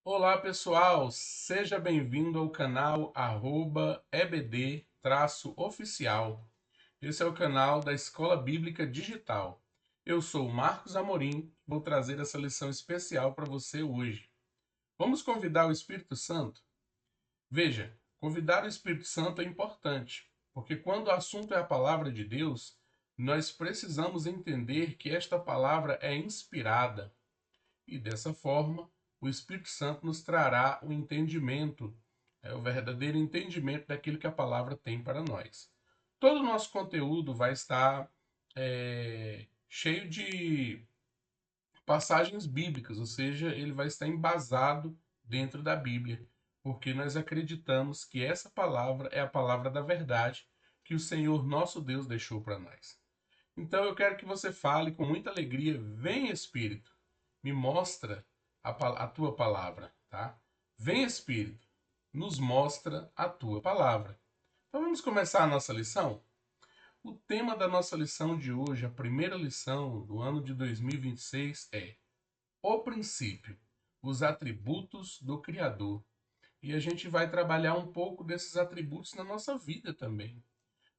Olá pessoal, seja bem-vindo ao canal @ebd-oficial. Esse é o canal da Escola Bíblica Digital. Eu sou o Marcos Amorim, vou trazer essa lição especial para você hoje. Vamos convidar o Espírito Santo? Veja, convidar o Espírito Santo é importante, porque quando o assunto é a palavra de Deus, nós precisamos entender que esta palavra é inspirada. E dessa forma, o Espírito Santo nos trará o entendimento, o verdadeiro entendimento daquilo que a palavra tem para nós. Todo o nosso conteúdo vai estar cheio de passagens bíblicas, ou seja, ele vai estar embasado dentro da Bíblia, porque nós acreditamos que essa palavra é a palavra da verdade que o Senhor nosso Deus deixou para nós. Então eu quero que você fale com muita alegria: vem Espírito, me mostra a tua palavra, tá? Vem Espírito, nos mostra a tua palavra. Então vamos começar a nossa lição? O tema da nossa lição de hoje, a primeira lição do ano de 2026 é o princípio, os atributos do Criador. E a gente vai trabalhar um pouco desses atributos na nossa vida também.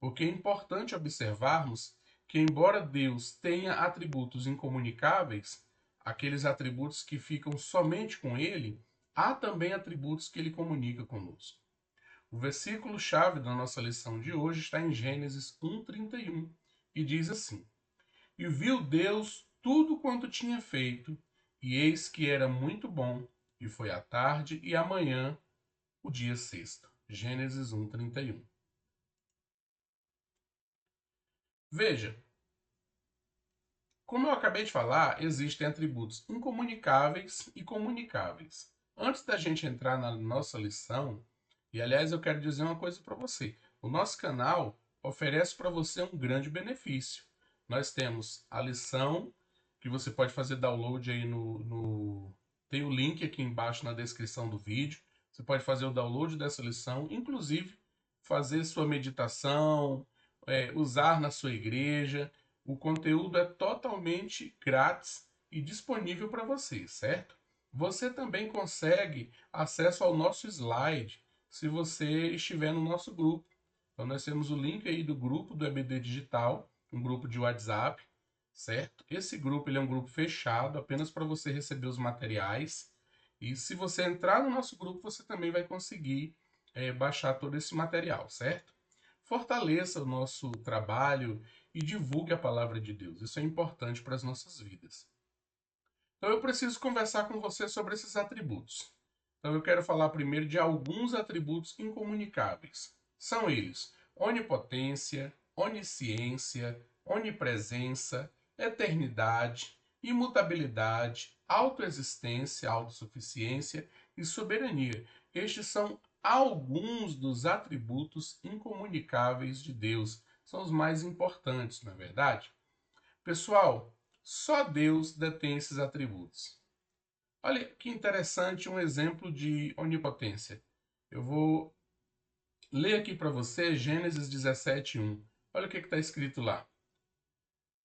Porque é importante observarmos que, embora Deus tenha atributos incomunicáveis, aqueles atributos que ficam somente com Ele, há também atributos que Ele comunica conosco. O versículo-chave da nossa lição de hoje está em Gênesis 1:31 e diz assim: E viu Deus tudo quanto tinha feito, e eis que era muito bom, e foi a tarde e a manhã, o dia sexto. Gênesis 1:31. Veja, como eu acabei de falar, existem atributos incomunicáveis e comunicáveis. Antes da gente entrar na nossa lição, e aliás eu quero dizer uma coisa para você: o nosso canal oferece para você um grande benefício. Nós temos a lição que você pode fazer download aí Tem o link aqui embaixo na descrição do vídeo. Você pode fazer o download dessa lição, inclusive fazer sua meditação, usar na sua igreja. O conteúdo é totalmente grátis e disponível para você, certo? Você também consegue acesso ao nosso slide se você estiver no nosso grupo. Então nós temos o link aí do grupo do EBD Digital, um grupo de WhatsApp, certo? Esse grupo ele é um grupo fechado, apenas para você receber os materiais. E se você entrar no nosso grupo, você também vai conseguir baixar todo esse material, certo? Fortaleça o nosso trabalho e divulgue a palavra de Deus. Isso é importante para as nossas vidas. Então eu preciso conversar com você sobre esses atributos. Então eu quero falar primeiro de alguns atributos incomunicáveis. São eles: onipotência, onisciência, onipresença, eternidade, imutabilidade, autoexistência, autossuficiência e soberania. Estes são alguns dos atributos incomunicáveis de Deus. São os mais importantes, não é verdade? Pessoal, só Deus detém esses atributos. Olha que interessante um exemplo de onipotência. Eu vou ler aqui para você Gênesis 17:1. Olha o que está escrito lá.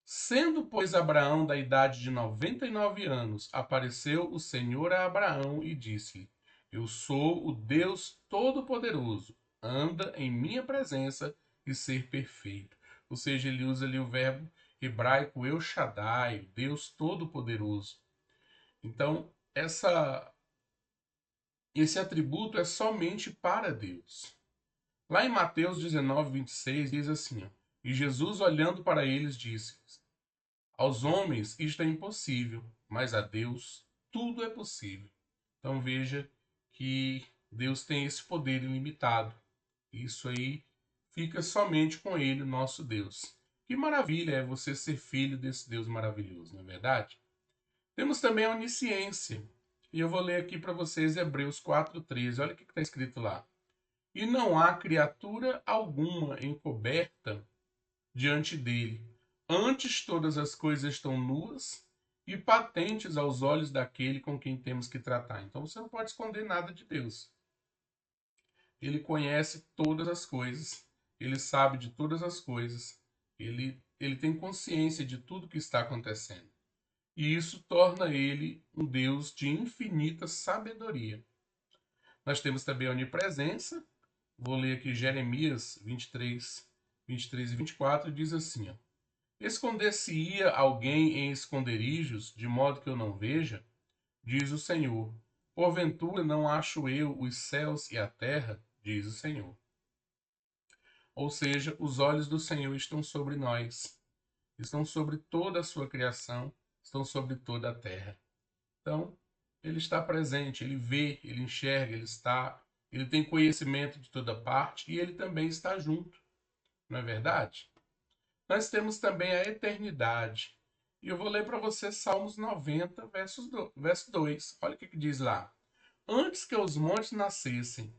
Sendo, pois, Abraão da idade de 99 anos, apareceu o Senhor a Abraão e disse-lhe: Eu sou o Deus Todo-Poderoso, anda em minha presença e ser perfeito. Ou seja, ele usa ali o verbo hebraico El Shaddai, Deus Todo-Poderoso. Então, esse atributo é somente para Deus. Lá em Mateus 19:26 diz assim: ó, E Jesus, olhando para eles, disse: Aos homens isto é impossível, mas a Deus tudo é possível. Então veja que Deus tem esse poder ilimitado. Isso aí fica somente com Ele, nosso Deus. Que maravilha é você ser filho desse Deus maravilhoso, não é verdade? Temos também a onisciência. E eu vou ler aqui para vocês Hebreus 4:13. Olha o que está escrito lá. E não há criatura alguma encoberta diante dele. Antes todas as coisas estão nuas e patentes aos olhos daquele com quem temos que tratar. Então você não pode esconder nada de Deus. Ele conhece todas as coisas, ele sabe de todas as coisas, ele tem consciência de tudo que está acontecendo. e isso torna ele um Deus de infinita sabedoria. Nós temos também a onipresença. Vou ler aqui Jeremias 23 e 24, diz assim: ó, esconder-se-ia alguém em esconderijos, de modo que eu não veja? Diz o Senhor. Porventura não acho eu os céus e a terra? Diz o Senhor. Ou seja, os olhos do Senhor estão sobre nós, estão sobre toda a sua criação, estão sobre toda a terra. Então, ele está presente, ele vê, ele enxerga, ele tem conhecimento de toda parte e ele também está junto, não é verdade? Nós temos também a eternidade. E eu vou ler para você Salmos 90, verso 2. Olha o que diz lá. Antes que os montes nascessem,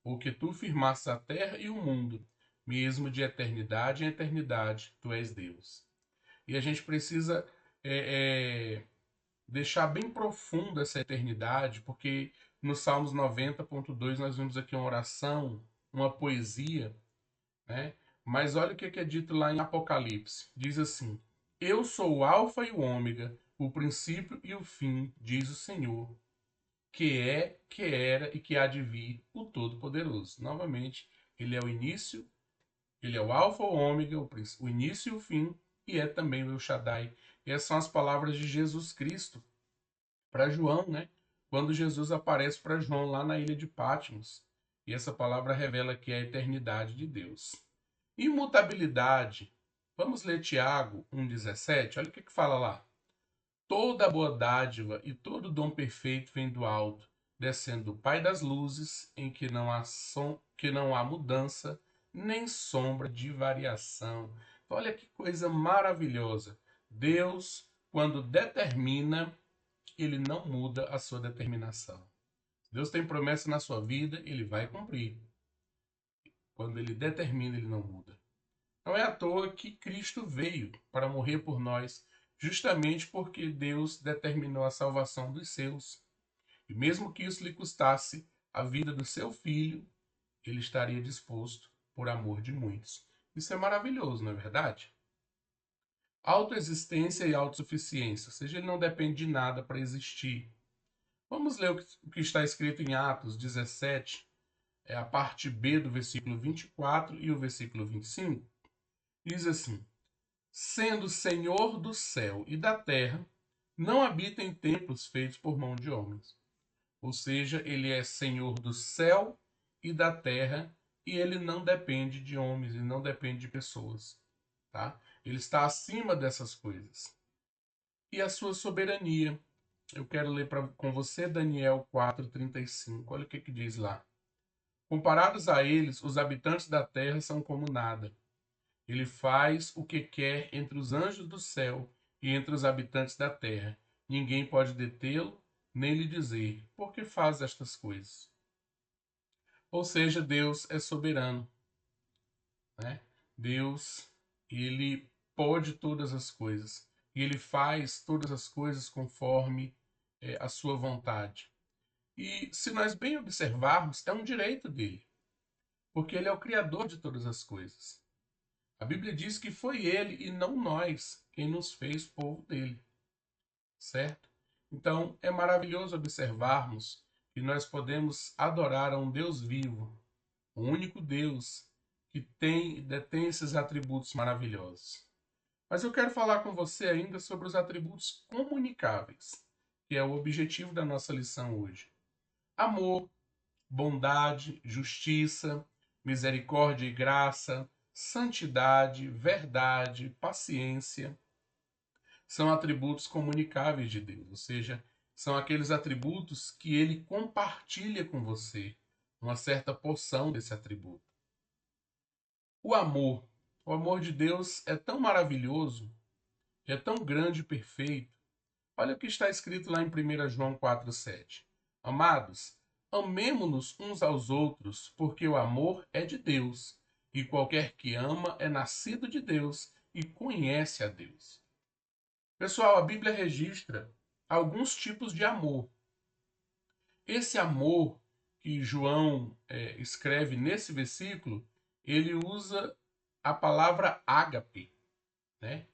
ou que tu firmasses a terra e o mundo, mesmo de eternidade em eternidade, tu és Deus. E a gente precisa deixar bem profundo essa eternidade, porque no Salmos 90.2 nós vemos aqui uma oração, uma poesia, né? Mas olha o que é dito lá em Apocalipse. Diz assim: eu sou o alfa e o ômega, o princípio e o fim, diz o Senhor, que é, que era e que há de vir, o Todo-Poderoso. Novamente, ele é o início, ele é o alfa, o ômega, o início e o fim, e é também o El Shaddai. E essas são as palavras de Jesus Cristo para João, né? Quando Jesus aparece para João lá na ilha de Patmos. E essa palavra revela que é a eternidade de Deus. Imutabilidade. Vamos ler Tiago 1,17. Olha o que fala lá. Toda boa dádiva e todo dom perfeito vem do alto, descendo do Pai das luzes, em que não há mudança, nem sombra de variação. Olha que coisa maravilhosa. Deus, quando determina, ele não muda a sua determinação. Deus tem promessa na sua vida, ele vai cumprir. Quando ele determina, ele não muda. Não é à toa que Cristo veio para morrer por nós, justamente porque Deus determinou a salvação dos seus. E mesmo que isso lhe custasse a vida do seu filho, ele estaria disposto por amor de muitos. Isso é maravilhoso, não é verdade? Autoexistência e autossuficiência, ou seja, ele não depende de nada para existir. Vamos ler o que está escrito em Atos 17, é a parte B do versículo 24 e o versículo 25. Diz assim: sendo Senhor do céu e da terra, não habita em templos feitos por mão de homens. Ou seja, ele é Senhor do céu e da terra e ele não depende de homens, ele não depende de pessoas, tá? Ele está acima dessas coisas. E a sua soberania. Eu quero ler com você Daniel 4:35. Olha o que diz lá. Comparados a eles, os habitantes da terra são como nada. Ele faz o que quer entre os anjos do céu e entre os habitantes da terra. Ninguém pode detê-lo, nem lhe dizer, por que faz estas coisas? Ou seja, Deus é soberano, né? Deus, ele pode todas as coisas. E ele faz todas as coisas conforme a sua vontade. E se nós bem observarmos, é um direito dele, porque ele é o criador de todas as coisas. A Bíblia diz que foi ele e não nós quem nos fez povo dele, certo? Então é maravilhoso observarmos que nós podemos adorar a um Deus vivo, um único Deus que detém esses atributos maravilhosos. Mas eu quero falar com você ainda sobre os atributos comunicáveis, que é o objetivo da nossa lição hoje. Amor, bondade, justiça, misericórdia e graça, santidade, verdade, paciência, são atributos comunicáveis de Deus, ou seja, são aqueles atributos que ele compartilha com você, uma certa porção desse atributo. O amor de Deus é tão maravilhoso, é tão grande e perfeito. Olha o que está escrito lá em 1 João 4,7. Amados, amemo-nos uns aos outros, porque o amor é de Deus, e qualquer que ama é nascido de Deus e conhece a Deus. Pessoal, a Bíblia registra alguns tipos de amor. Esse amor que João escreve nesse versículo, ele usa a palavra ágape, né?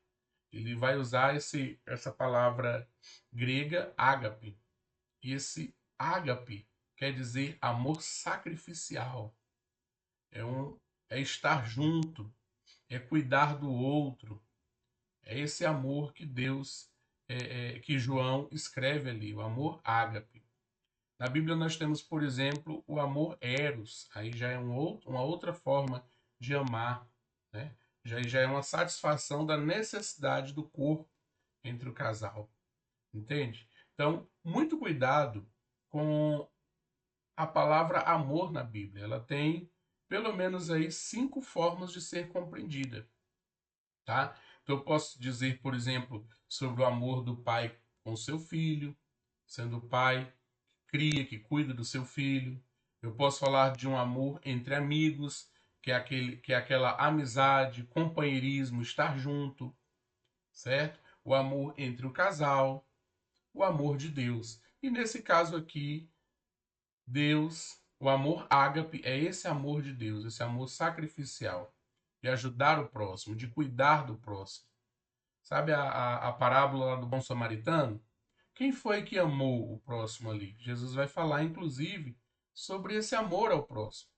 Ele vai usar essa palavra grega ágape. E esse ágape quer dizer amor sacrificial. É, é estar junto, é cuidar do outro. É esse amor que que João escreve ali, o amor ágape. Na Bíblia nós temos, por exemplo, o amor eros. Aí já é uma outra forma de amar, né? Já é uma satisfação da necessidade do corpo entre o casal, entende? Então, muito cuidado com a palavra amor na Bíblia. Ela tem pelo menos aí 5 formas de ser compreendida, tá? Então, eu posso dizer, por exemplo, sobre o amor do pai com seu filho, sendo o pai cria, que cuida do seu filho. Eu posso falar de um amor entre amigos, que é aquela amizade, companheirismo, estar junto, certo? O amor entre o casal, o amor de Deus. E nesse caso aqui, Deus, o amor ágape é esse amor de Deus, esse amor sacrificial, de ajudar o próximo, de cuidar do próximo. Sabe a parábola do bom samaritano? Quem foi que amou o próximo ali? Jesus vai falar, inclusive, sobre esse amor ao próximo.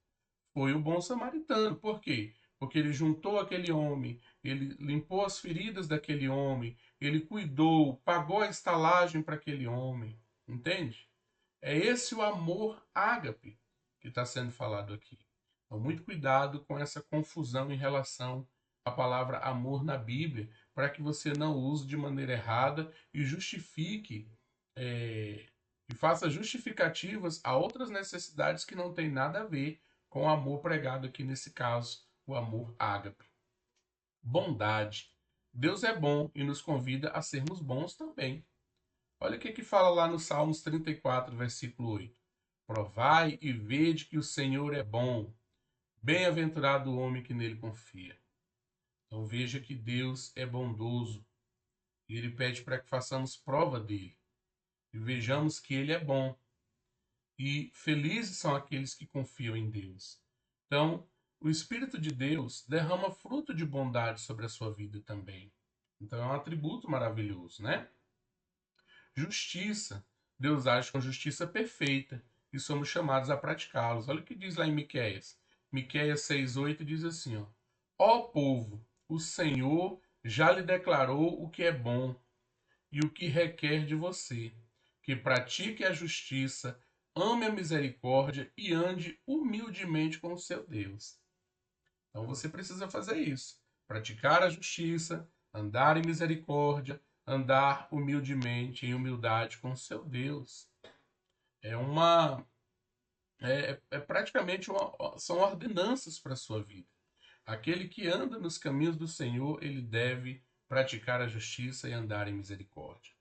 Foi o bom samaritano. Por quê? Porque ele juntou aquele homem, ele limpou as feridas daquele homem, ele cuidou, pagou a estalagem para aquele homem. Entende? É esse o amor ágape que está sendo falado aqui. Então, muito cuidado com essa confusão em relação à palavra amor na Bíblia, para que você não use de maneira errada e justifique é, e faça justificativas a outras necessidades que não têm nada a ver com o amor pregado aqui nesse caso, o amor ágape. Bondade. Deus é bom e nos convida a sermos bons também. Olha o que fala lá no Salmos 34, versículo 8. Provai e vede que o Senhor é bom. Bem-aventurado o homem que nele confia. Então veja que Deus é bondoso. E ele pede para que façamos prova dele. E vejamos que ele é bom. E felizes são aqueles que confiam em Deus. Então, o Espírito de Deus derrama fruto de bondade sobre a sua vida também. Então é um atributo maravilhoso, né? Justiça. Deus age com justiça perfeita e somos chamados a praticá-los. Olha o que diz lá em Miqueias. Miqueias 6:8 diz assim, ó: Ó povo, o Senhor já lhe declarou o que é bom e o que requer de você, que pratique a justiça, ame a misericórdia e ande humildemente com o seu Deus. Então você precisa fazer isso. Praticar a justiça, andar em misericórdia, andar humildemente, em humildade com o seu Deus. É uma. É praticamente são ordenanças para a sua vida. Aquele que anda nos caminhos do Senhor, ele deve praticar a justiça e andar em misericórdia.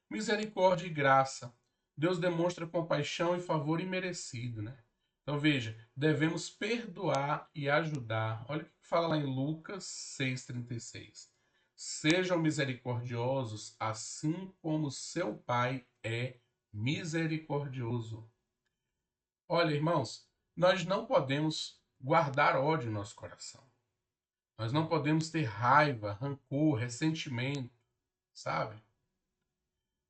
Misericórdia e graça. Deus demonstra compaixão e favor imerecido, né? Então veja, devemos perdoar e ajudar. Olha o que fala lá em Lucas 6,36. Sejam misericordiosos, assim como seu Pai é misericordioso. Olha, irmãos, nós não podemos guardar ódio no nosso coração. Nós não podemos ter raiva, rancor, ressentimento, sabe?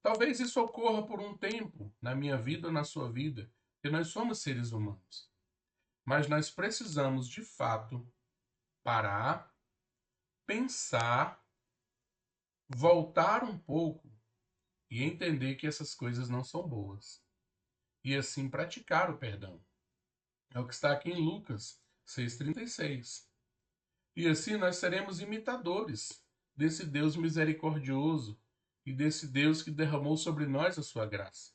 Talvez isso ocorra por um tempo, na minha vida ou na sua vida, porque nós somos seres humanos. Mas nós precisamos, de fato, parar, pensar, voltar um pouco e entender que essas coisas não são boas. E assim praticar o perdão. É o que está aqui em Lucas 6,36. E assim nós seremos imitadores desse Deus misericordioso e desse Deus que derramou sobre nós a sua graça.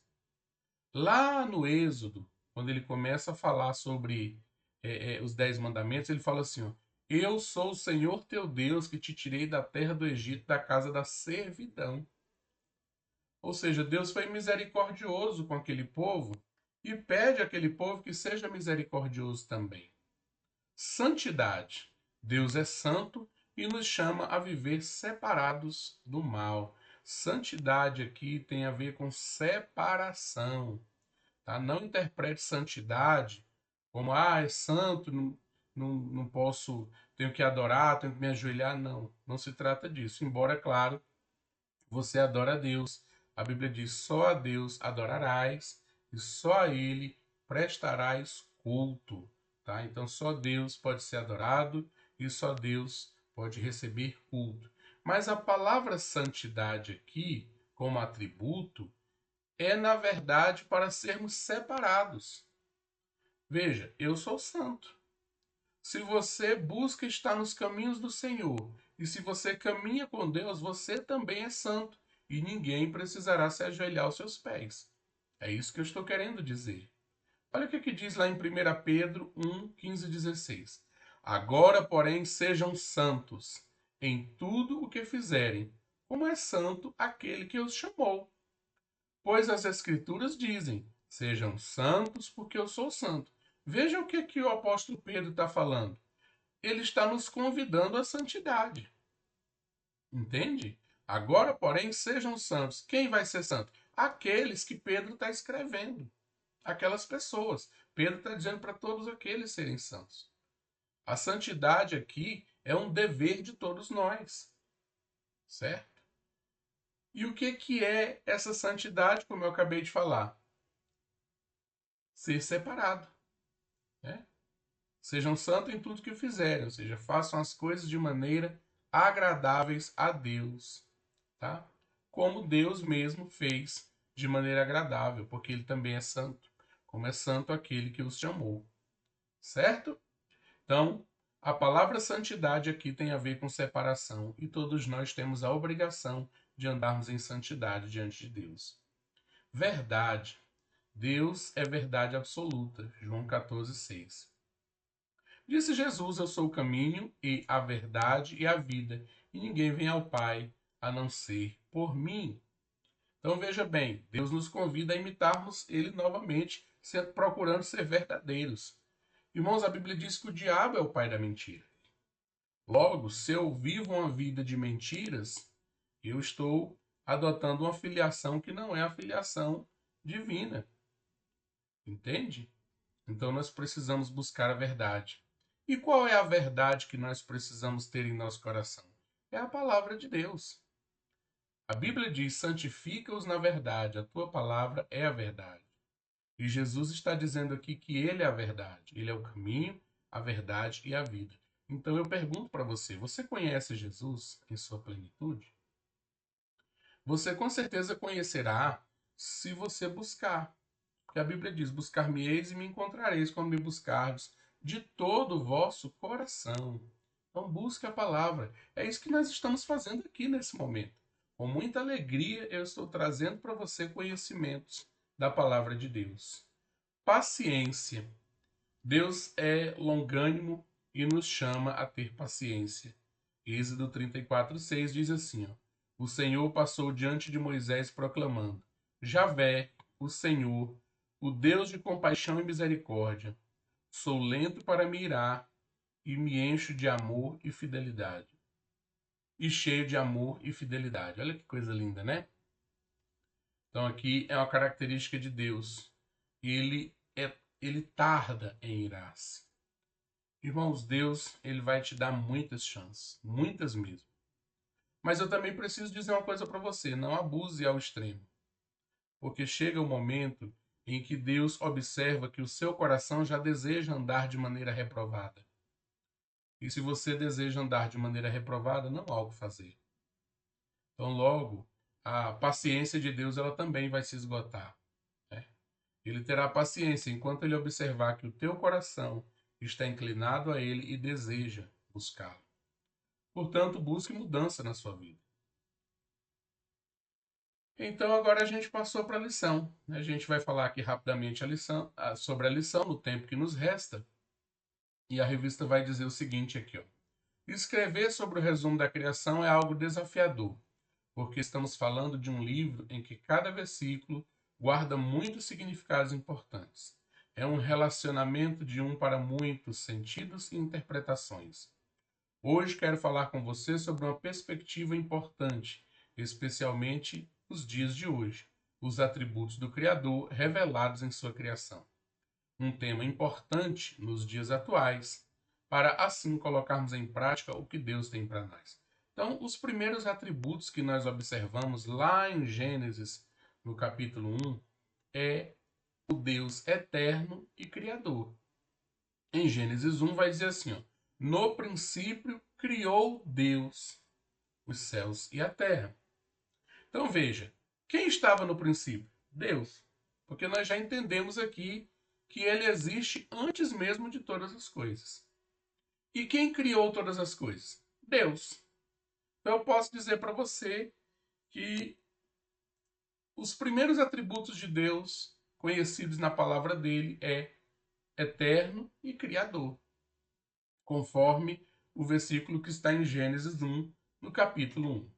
Lá no Êxodo, quando ele começa a falar sobre os 10 mandamentos, ele fala assim, ó: Eu sou o Senhor teu Deus que te tirei da terra do Egito, da casa da servidão. Ou seja, Deus foi misericordioso com aquele povo e pede àquele povo que seja misericordioso também. Santidade. Deus é santo e nos chama a viver separados do mal. Santidade aqui tem a ver com separação. Tá? Não interprete santidade como, é santo, não posso tenho que adorar, tenho que me ajoelhar. Não, não se trata disso. Embora, claro, você adora a Deus. A Bíblia diz: só a Deus adorarás e só a Ele prestarás culto. Tá? Então, só Deus pode ser adorado e só Deus pode receber culto. Mas a palavra santidade aqui, como atributo, é na verdade para sermos separados. Veja, eu sou santo. Se você busca estar nos caminhos do Senhor, e se você caminha com Deus, você também é santo, e ninguém precisará se ajoelhar aos seus pés. É isso que eu estou querendo dizer. Olha o que diz lá em 1 Pedro 1, 15 e 16. Agora, porém, sejam santos em tudo o que fizerem, como é santo aquele que os chamou. Pois as Escrituras dizem: sejam santos, porque eu sou santo. Veja o que o apóstolo Pedro está falando. Ele está nos convidando à santidade. Entende? Agora, porém, sejam santos. Quem vai ser santo? Aqueles que Pedro está escrevendo. Aquelas pessoas. Pedro está dizendo para todos aqueles serem santos. A santidade aqui é um dever de todos nós. Certo? E o que é essa santidade, como eu acabei de falar? Ser separado. Né? Sejam santos em tudo que fizerem, ou seja, façam as coisas de maneira agradáveis a Deus, tá? Como Deus mesmo fez de maneira agradável, porque ele também é santo, como é santo aquele que os chamou, certo? Então, a palavra santidade aqui tem a ver com separação, e todos nós temos a obrigação de andarmos em santidade diante de Deus. Verdade. Deus é verdade absoluta. João 14,6. Disse Jesus: eu sou o caminho e a verdade e a vida, e ninguém vem ao Pai a não ser por mim. Então veja bem, Deus nos convida a imitarmos Ele novamente, procurando ser verdadeiros. Irmãos, a Bíblia diz que o diabo é o pai da mentira. Logo, se eu vivo uma vida de mentiras, eu estou adotando uma filiação que não é a filiação divina. Entende? Então nós precisamos buscar a verdade. E qual é a verdade que nós precisamos ter em nosso coração? É a palavra de Deus. A Bíblia diz: santifica-os na verdade, a tua palavra é a verdade. E Jesus está dizendo aqui que Ele é a verdade, Ele é o caminho, a verdade e a vida. Então eu pergunto para você: você conhece Jesus em sua plenitude? Você com certeza conhecerá se você buscar. Porque a Bíblia diz: buscar-me-eis e me encontrareis quando me buscardes de todo o vosso coração. Então busque a palavra. É isso que nós estamos fazendo aqui nesse momento. Com muita alegria eu estou trazendo para você conhecimentos da palavra de Deus. Paciência. Deus é longânimo e nos chama a ter paciência. Êxodo 34:6 diz assim: ó, o Senhor passou diante de Moisés proclamando: Javé, o Senhor, o Deus de compaixão e misericórdia, sou lento para me irar e me encho de amor e fidelidade. E cheio de amor e fidelidade. Olha que coisa linda, né? Então aqui é uma característica de Deus. Ele tarda em irar-se. Irmãos, Deus, ele vai te dar muitas chances, muitas mesmo. Mas eu também preciso dizer uma coisa para você: não abuse ao extremo. Porque chega o momento em que Deus observa que o seu coração já deseja andar de maneira reprovada. E se você deseja andar de maneira reprovada, não há o que fazer. Então, logo, a paciência de Deus ela também vai se esgotar. Né? Ele terá paciência enquanto ele observar que o teu coração está inclinado a ele e deseja buscá-lo. Portanto, busque mudança na sua vida. Então agora a gente passou para a lição. A gente vai falar aqui rapidamente sobre a lição no tempo que nos resta. E a revista vai dizer o seguinte aqui, ó. Escrever sobre o resumo da criação é algo desafiador, porque estamos falando de um livro em que cada versículo guarda muitos significados importantes. É um relacionamento de um para muitos sentidos e interpretações. Hoje quero falar com você sobre uma perspectiva importante, especialmente nos dias de hoje, os atributos do Criador revelados em sua criação. Um tema importante nos dias atuais, para assim colocarmos em prática o que Deus tem para nós. Então, os primeiros atributos que nós observamos lá em Gênesis, no capítulo 1, é o Deus eterno e criador. Em Gênesis 1 vai dizer assim, ó, no princípio criou Deus os céus e a terra. Então veja, quem estava no princípio? Deus. Porque nós já entendemos aqui que ele existe antes mesmo de todas as coisas. E quem criou todas as coisas? Deus. Então eu posso dizer para você que os primeiros atributos de Deus conhecidos na palavra dele é eterno e criador, conforme o versículo que está em Gênesis 1, no capítulo 1.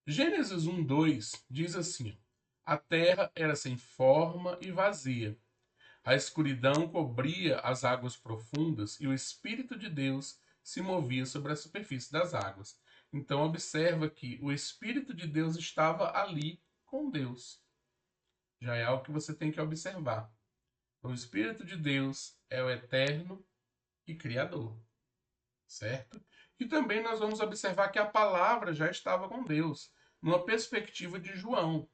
Gênesis 1:2 diz assim: a terra era sem forma e vazia. A escuridão cobria as águas profundas e o Espírito de Deus se movia sobre a superfície das águas. Então observa que o Espírito de Deus estava ali com Deus. Já é algo que você tem que observar. O Espírito de Deus é o eterno e criador, certo? E também nós vamos observar que a palavra já estava com Deus, numa perspectiva de João.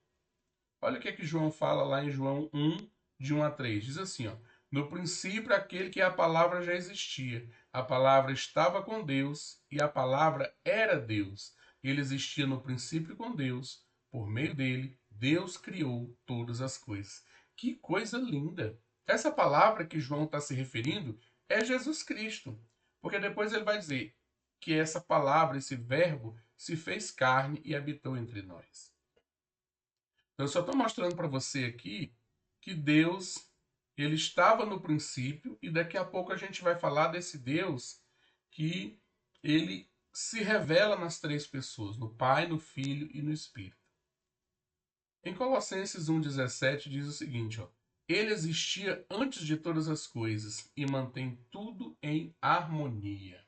Olha o que é que João fala lá em João 1, de 1 a 3. Diz assim, ó, no princípio aquele que a palavra já existia. A palavra estava com Deus e a palavra era Deus. Ele existia no princípio com Deus. Por meio dele, Deus criou todas as coisas. Que coisa linda! Essa palavra que João está se referindo é Jesus Cristo. Porque depois ele vai dizer que essa palavra, esse verbo, se fez carne e habitou entre nós. Então, eu só estou mostrando para você aqui que Deus, ele estava no princípio e daqui a pouco a gente vai falar desse Deus que ele se revela nas três pessoas, no Pai, no Filho e no Espírito. Em Colossenses 1,17 diz o seguinte, ó, ele existia antes de todas as coisas e mantém tudo em harmonia.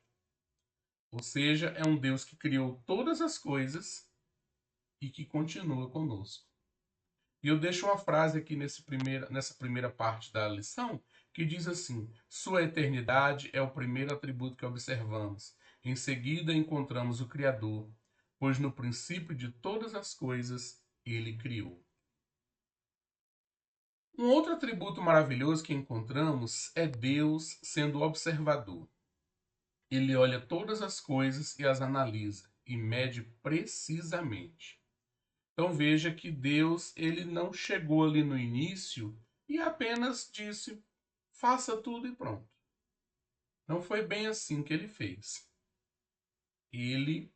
Ou seja, é um Deus que criou todas as coisas e que continua conosco. E eu deixo uma frase aqui nessa primeira parte da lição, que diz assim: sua eternidade é o primeiro atributo que observamos. Em seguida encontramos o Criador, pois no princípio de todas as coisas ele criou. Um outro atributo maravilhoso que encontramos é Deus sendo observador. Ele olha todas as coisas e as analisa e mede precisamente. Então veja que Deus, ele não chegou ali no início e apenas disse: faça tudo e pronto. Não foi bem assim que ele fez. Ele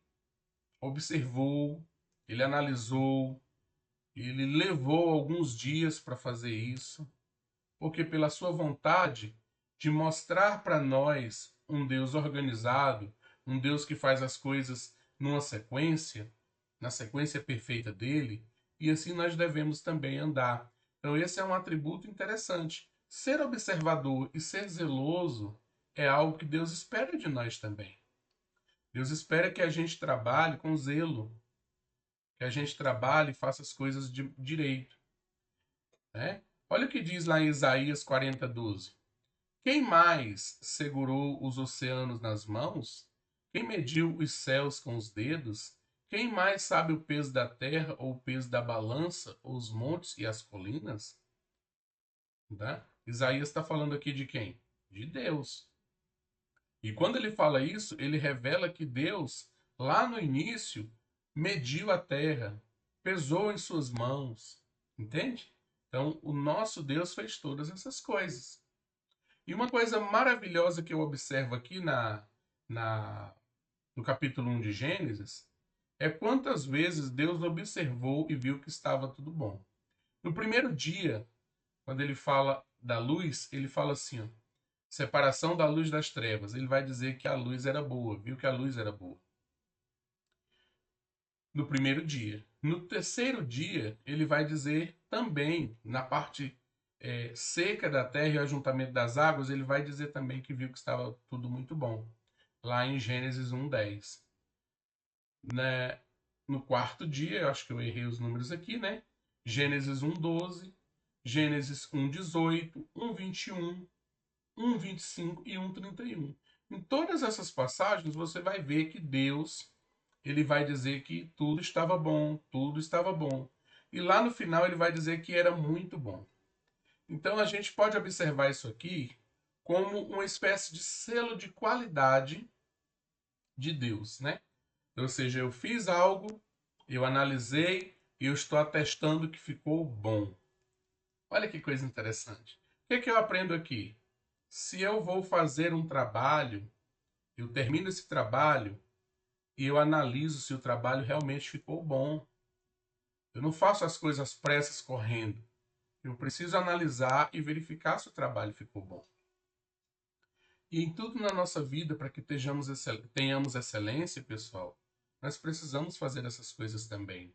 observou, ele analisou, ele levou alguns dias para fazer isso, porque pela sua vontade de mostrar para nós um Deus organizado, um Deus que faz as coisas numa sequência, na sequência perfeita dele, e assim nós devemos também andar. Então, esse é um atributo interessante. Ser observador e ser zeloso é algo que Deus espera de nós também. Deus espera que a gente trabalhe com zelo, que a gente trabalhe e faça as coisas de direito, né? Olha o que diz lá em Isaías 40:12. Quem mais segurou os oceanos nas mãos? Quem mediu os céus com os dedos? Quem mais sabe o peso da terra ou o peso da balança, ou os montes e as colinas? Tá? Isaías está falando aqui de quem? De Deus. E quando ele fala isso, ele revela que Deus, lá no início, mediu a terra, pesou em suas mãos. Entende? Então, o nosso Deus fez todas essas coisas. E uma coisa maravilhosa que eu observo aqui no capítulo 1 de Gênesis é quantas vezes Deus observou e viu que estava tudo bom. No primeiro dia, quando ele fala da luz, ele fala assim, ó, separação da luz das trevas. Ele vai dizer que a luz era boa, viu que a luz era boa. No primeiro dia. No terceiro dia, ele vai dizer também, na parte seca da terra e o ajuntamento das águas, ele vai dizer também que viu que estava tudo muito bom. Lá em Gênesis 1:10. Né? No quarto dia, eu acho que eu errei os números aqui, né? Gênesis 1:12, Gênesis 1:18, 1:21, 1:25 e 1:31. Em todas essas passagens, você vai ver que Deus, ele vai dizer que tudo estava bom, tudo estava bom. E lá no final ele vai dizer que era muito bom. Então a gente pode observar isso aqui como uma espécie de selo de qualidade de Deus, né? Ou seja, eu fiz algo, eu analisei e eu estou atestando que ficou bom. Olha que coisa interessante. O que é que eu aprendo aqui? Se eu vou fazer um trabalho, eu termino esse trabalho e eu analiso se o trabalho realmente ficou bom. Eu não faço as coisas às pressas correndo. Eu preciso analisar e verificar se o trabalho ficou bom. E em tudo na nossa vida, para que tenhamos excelência, pessoal, nós precisamos fazer essas coisas também.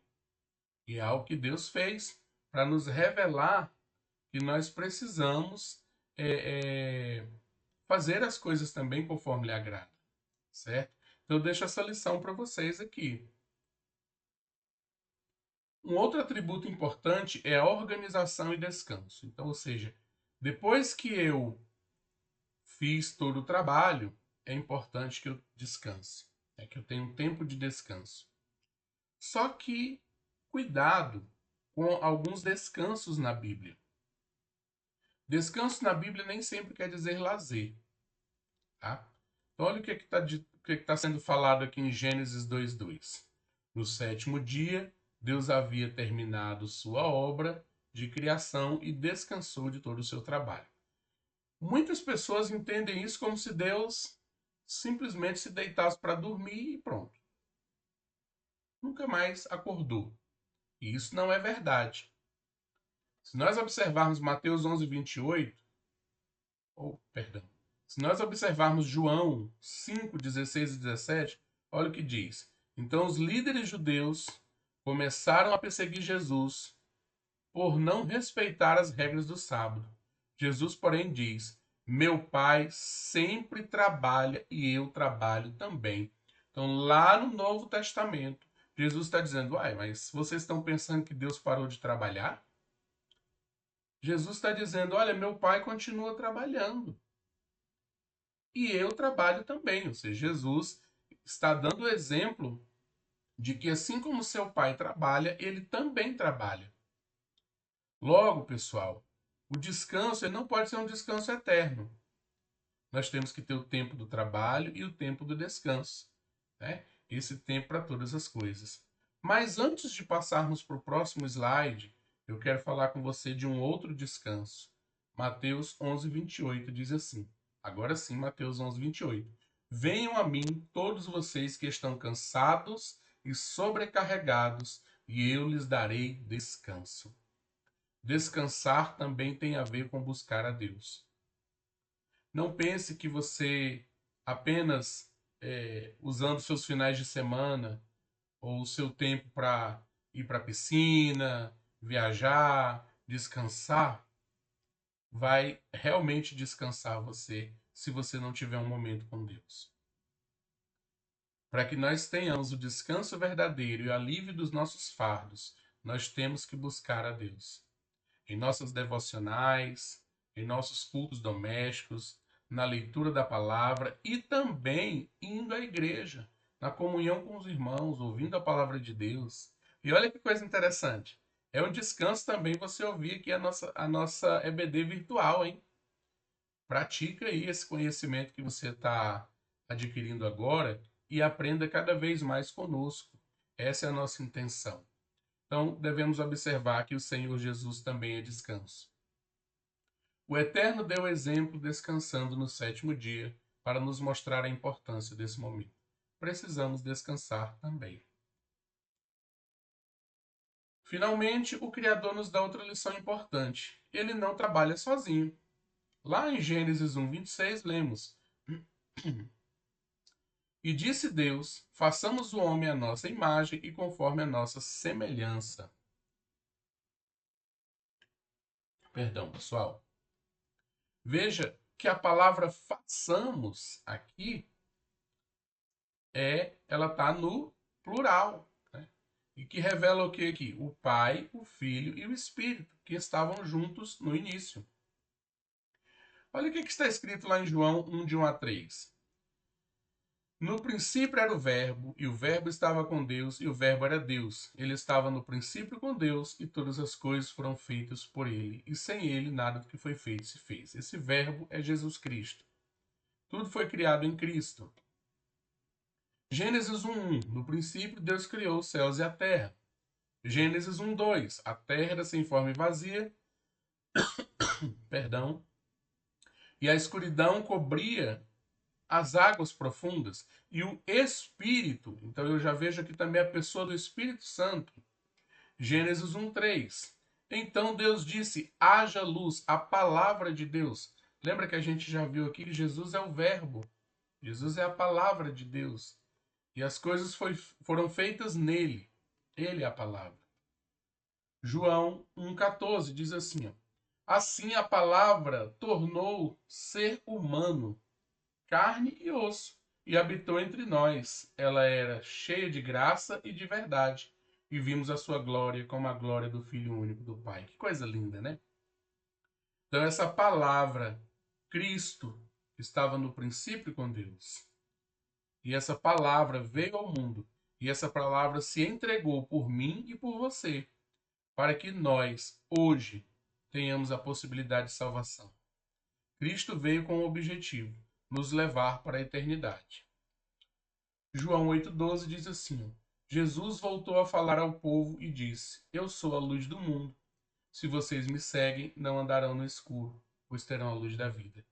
E é algo que Deus fez para nos revelar que nós precisamos fazer as coisas também conforme lhe agrada, certo? Então eu deixo essa lição para vocês aqui. Um outro atributo importante é a organização e descanso. Então, ou seja, depois que eu fiz todo o trabalho, é importante que eu descanse, que eu tenha um tempo de descanso. Só que cuidado com alguns descansos na Bíblia. Descanso na Bíblia nem sempre quer dizer lazer, tá? Então, olha o que está sendo falado aqui em Gênesis 2:2. No sétimo dia, Deus havia terminado sua obra de criação e descansou de todo o seu trabalho. Muitas pessoas entendem isso como se Deus simplesmente se deitasse para dormir e pronto. Nunca mais acordou. E isso não é verdade. Se nós observarmos Mateus 11:28, perdão, se nós observarmos João 5:16 e 17, olha o que diz. Então os líderes judeus começaram a perseguir Jesus por não respeitar as regras do sábado. Jesus, porém, diz: Meu Pai sempre trabalha e eu trabalho também. Então, lá no Novo Testamento, Jesus está dizendo: Uai, mas vocês estão pensando que Deus parou de trabalhar? Jesus está dizendo: Olha, meu Pai continua trabalhando. E eu trabalho também. Ou seja, Jesus está dando o exemplo de que, assim como seu Pai trabalha, ele também trabalha. Logo, pessoal, o descanso ele não pode ser um descanso eterno. Nós temos que ter o tempo do trabalho e o tempo do descanso, né? Esse tempo para todas as coisas. Mas antes de passarmos para o próximo slide, eu quero falar com você de um outro descanso. Mateus 11:28 diz assim. Agora sim, Mateus 11:28. Venham a mim todos vocês que estão cansados e sobrecarregados, e eu lhes darei descanso. Descansar também tem a ver com buscar a Deus. Não pense que você apenas usando seus finais de semana ou o seu tempo para ir para a piscina, viajar, descansar, vai realmente descansar você se você não tiver um momento com Deus. Para que nós tenhamos o descanso verdadeiro e o alívio dos nossos fardos, nós temos que buscar a Deus. Em nossas devocionais, em nossos cultos domésticos, na leitura da palavra e também indo à igreja, na comunhão com os irmãos, ouvindo a palavra de Deus. E olha que coisa interessante. É um descanso também você ouvir aqui a nossa EBD virtual, hein? Pratica aí esse conhecimento que você está adquirindo agora e aprenda cada vez mais conosco. Essa é a nossa intenção. Então, devemos observar que o Senhor Jesus também é descanso. O Eterno deu exemplo descansando no sétimo dia para nos mostrar a importância desse momento. Precisamos descansar também. Finalmente, o Criador nos dá outra lição importante. Ele não trabalha sozinho. Lá em Gênesis 1:26, lemos: E disse Deus: Façamos o homem à nossa imagem e conforme a nossa semelhança. Perdão, pessoal. Veja que a palavra façamos aqui ela está no plural, né? E que revela o que aqui? O Pai, o Filho e o Espírito, que estavam juntos no início. Olha o que está escrito lá em João 1, de 1 a 3. No princípio era o Verbo, e o Verbo estava com Deus, e o Verbo era Deus. Ele estava no princípio com Deus, e todas as coisas foram feitas por ele, e sem ele nada do que foi feito se fez. Esse Verbo é Jesus Cristo. Tudo foi criado em Cristo. Gênesis 1:1. No princípio Deus criou os céus e a terra. Gênesis 1:2. A terra era sem forma e vazia, perdão, e a escuridão cobria as águas profundas, e o Espírito, então eu já vejo aqui também a pessoa do Espírito Santo. Gênesis 1:3. Então Deus disse: haja luz, a palavra de Deus. Lembra que a gente já viu aqui que Jesus é o Verbo, Jesus é a palavra de Deus, e as coisas foram feitas nele, ele é a palavra. João 1:14 diz assim: ó, assim a palavra tornou ser humano, carne e osso, e habitou entre nós. Ela era cheia de graça e de verdade, e vimos a sua glória como a glória do Filho único do Pai. Que coisa linda, né? Então essa palavra, Cristo, estava no princípio com Deus. E essa palavra veio ao mundo, e essa palavra se entregou por mim e por você, para que nós, hoje, tenhamos a possibilidade de salvação. Cristo veio com o objetivo, nos levar para a eternidade. João 8,12 diz assim: Jesus voltou a falar ao povo e disse: eu sou a luz do mundo. Se vocês me seguem, não andarão no escuro, pois terão a luz da vida.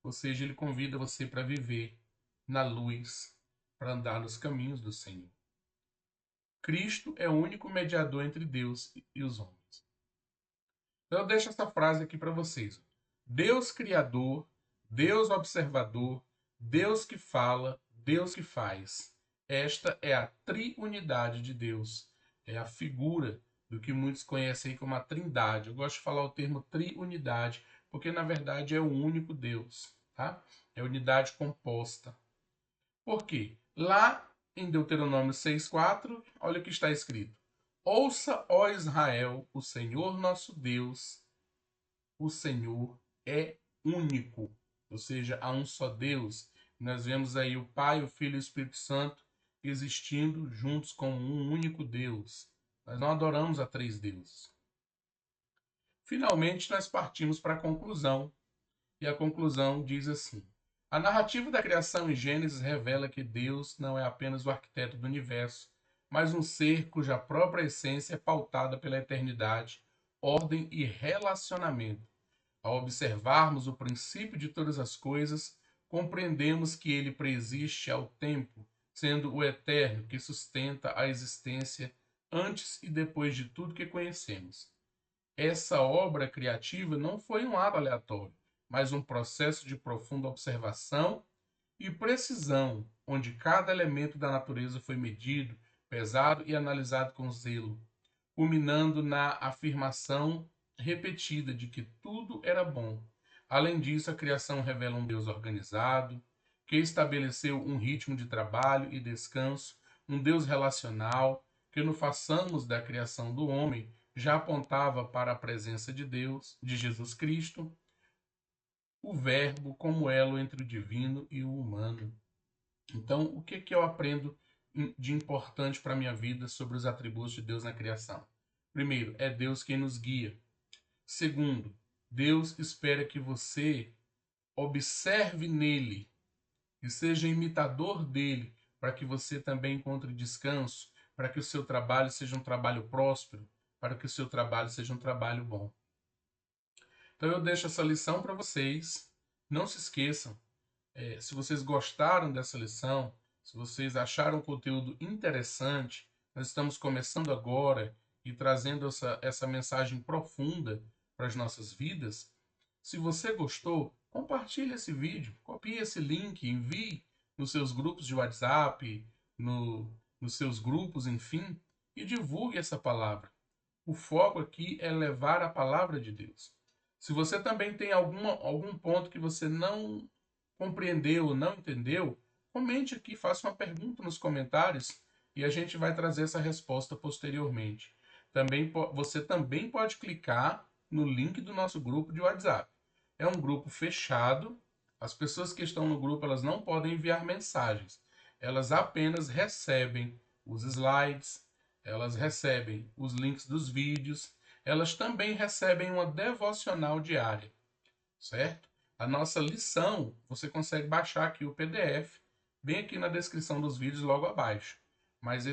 Ou seja, ele convida você para viver na luz, para andar nos caminhos do Senhor. Cristo é o único mediador entre Deus e os homens. Então eu deixo essa frase aqui para vocês. Deus criador, Deus observador, Deus que fala, Deus que faz. Esta é a triunidade de Deus. É a figura do que muitos conhecem como a trindade. Eu gosto de falar o termo triunidade, porque na verdade é o único Deus. Tá? É unidade composta. Por quê? Lá em Deuteronômio 6,4, olha o que está escrito. Ouça, ó Israel, o Senhor nosso Deus, o Senhor é único. Ou seja, há um só Deus. Nós vemos aí o Pai, o Filho e o Espírito Santo existindo juntos como um único Deus. Nós não adoramos a três deuses. Finalmente, nós partimos para a conclusão. E a conclusão diz assim: a narrativa da criação em Gênesis revela que Deus não é apenas o arquiteto do universo, mas um ser cuja própria essência é pautada pela eternidade, ordem e relacionamento. Ao observarmos o princípio de todas as coisas, compreendemos que ele preexiste ao tempo, sendo o eterno que sustenta a existência antes e depois de tudo que conhecemos. Essa obra criativa não foi um ato aleatório, mas um processo de profunda observação e precisão, onde cada elemento da natureza foi medido, pesado e analisado com zelo, culminando na afirmação repetida de que tudo era bom. Além disso, a criação revela um Deus organizado, que estabeleceu um ritmo de trabalho e descanso, um Deus relacional, que no façamos da criação do homem já apontava para a presença de Deus, de Jesus Cristo, o Verbo como elo entre o divino e o humano. Então, o que eu aprendo de importante para a minha vida sobre os atributos de Deus na criação? Primeiro, é Deus quem nos guia. Segundo, Deus espera que você observe nele e seja imitador dele, para que você também encontre descanso, para que o seu trabalho seja um trabalho próspero, para que o seu trabalho seja um trabalho bom. Então eu deixo essa lição para vocês. Não se esqueçam, se vocês gostaram dessa lição, se vocês acharam o conteúdo interessante, nós estamos começando agora e trazendo essa mensagem profunda para as nossas vidas. Se você gostou, compartilhe esse vídeo, copie esse link, envie nos seus grupos de WhatsApp, nos seus grupos, enfim, e divulgue essa palavra. O foco aqui é levar a palavra de Deus. Se você também tem algum ponto que você não compreendeu, não entendeu, comente aqui, faça uma pergunta nos comentários e a gente vai trazer essa resposta posteriormente. Você também pode clicar no link do nosso grupo de WhatsApp. É um grupo fechado, as pessoas que estão no grupo elas não podem enviar mensagens. elas apenas recebem os slides, elas recebem os links dos vídeos, elas também recebem uma devocional diária, certo? A nossa lição, você consegue baixar aqui o PDF, bem aqui na descrição dos vídeos, logo abaixo. Mas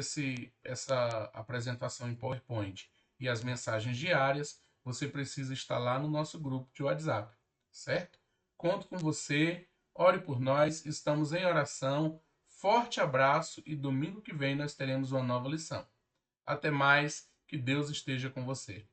essa apresentação em PowerPoint e as mensagens diárias, você precisa estar lá no nosso grupo de WhatsApp, certo? Conto com você, ore por nós, estamos em oração. Forte abraço e domingo que vem nós teremos uma nova lição. Até mais, que Deus esteja com você.